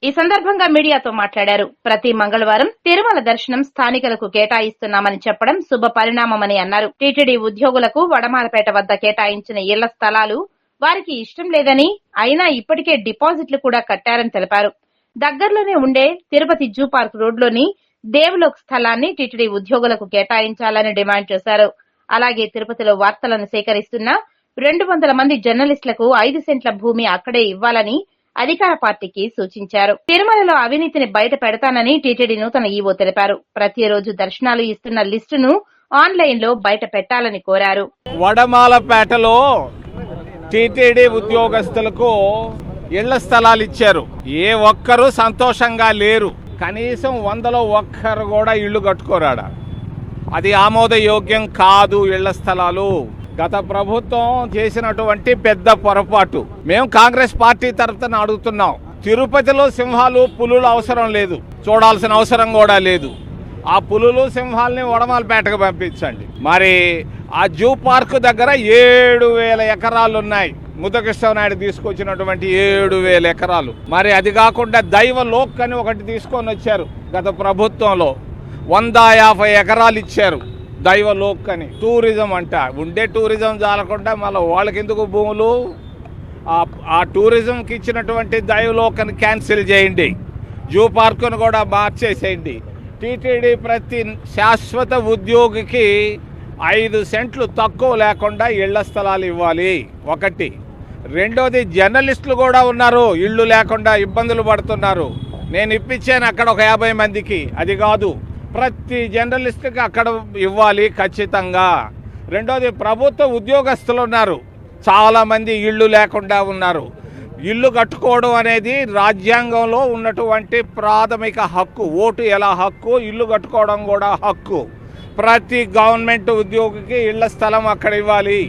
ఈ సందర్భంగా మీడియాతో మాట్లాడారు. ప్రతి మంగళవారం తిరుమల దర్శనం స్థానికులకు కేటాయిస్తున్నామని చెప్పడం శుభ పరిణామమని అన్నారు. టీటీడీ ఉద్యోగులకు వడమాలపేట వద్ద కేటాయించిన ఇళ్ల స్థలాలు వారికి ఇష్టం లేదని, అయినా ఇప్పటికే డిపాజిట్లు కూడా కట్టారని తెలిపారు. దగ్గరలోనే ఉండే తిరుపతి జూ పార్క్ రోడ్లోని దేవలోక్ స్థలాన్ని టీటీడీ ఉద్యోగులకు కేటాయించాలని డిమాండ్ చేశారు. అలాగే తిరుపతిలో వార్తలను సేకరిస్తున్న 200 మంది జర్నలిస్టులకు 5 సెంట్ల భూమి అక్కడే ఇవ్వాలని అధికార పార్టీకి సూచించారు. తిరుమలలో అవినీతిని బయట పెడతానని టీటీడీ నూతన ఈవో తెలిపారు. ప్రతిరోజు దర్శనాలు ఇస్తున్న లిస్టును ఆన్లైన్ లో బయట పెట్టాలని కోరారు. వడమాలపేటలో టీటీడీ ఉద్యోగస్తులకు ఇళ్ల స్థలాలు ఇచ్చారు. ఏ ఒక్కరూ సంతోషంగా లేరు. కనీసం 100లో ఒక్కరు కూడా ఇళ్లు కట్టుకోరాడా. అది ఆమోదయోగ్యం కాదు. ఇళ్ల స్థలాలు గత ప్రభుత్వం చేసినటువంటి పెద్ద పొరపాటు. మేము కాంగ్రెస్ పార్టీ తరఫున అడుగుతున్నాం. తిరుపతిలో సింహాలు పులులు అవసరం లేదు, చూడాల్సిన అవసరం కూడా లేదు. ఆ పులులు సింహాలని వడమాలపేటకు పంపించండి. మరి ఆ జూ పార్క్ దగ్గర 7,000 ఎకరాలు ఉన్నాయి. ముద్దకృష్ణనాయుడు తీసుకొచ్చినటువంటి 7,000 ఎకరాలు. మరి అది కాకుండా దైవలోక్ అని ఒకటి తీసుకొని వచ్చారు. గత ప్రభుత్వంలో 150 ఎకరాలు ఇచ్చారు దైవలోక్ అని. టూరిజం అంట. ఉండే టూరిజం చాలకుండా మళ్ళీ వాళ్ళకి ఎందుకు భూములు? ఆ టూరిజంకి ఇచ్చినటువంటి దైవలోక్ అని క్యాన్సిల్ చేయండి. జూ పార్కును కూడా మార్చేసేయండి. టీటీడీ ప్రతి శాశ్వత ఉద్యోగికి 5 సెంట్లు తక్కువ లేకుండా ఇళ్ల స్థలాలు ఇవ్వాలి. ఒకటి. రెండోది, జర్నలిస్టులు కూడా ఉన్నారు, ఇళ్ళు లేకుండా ఇబ్బందులు పడుతున్నారు. నేను ఇప్పించాను అక్కడ ఒక 50 మందికి. అది కాదు, ప్రతి జర్నలిస్టుకి అక్కడ ఇవ్వాలి ఖచ్చితంగా. రెండోది, ప్రభుత్వ ఉద్యోగస్తులు ఉన్నారు, చాలామంది ఇళ్ళు లేకుండా ఉన్నారు. ఇల్లు కట్టుకోవడం అనేది రాజ్యాంగంలో ఉన్నటువంటి ప్రాథమిక హక్కు. ఓటు ఎలా హక్కు, ఇల్లు కట్టుకోవడం కూడా హక్కు. ప్రతి గవర్నమెంట్ ఉద్యోగికి ఇళ్ల స్థలం అక్కడ ఇవ్వాలి.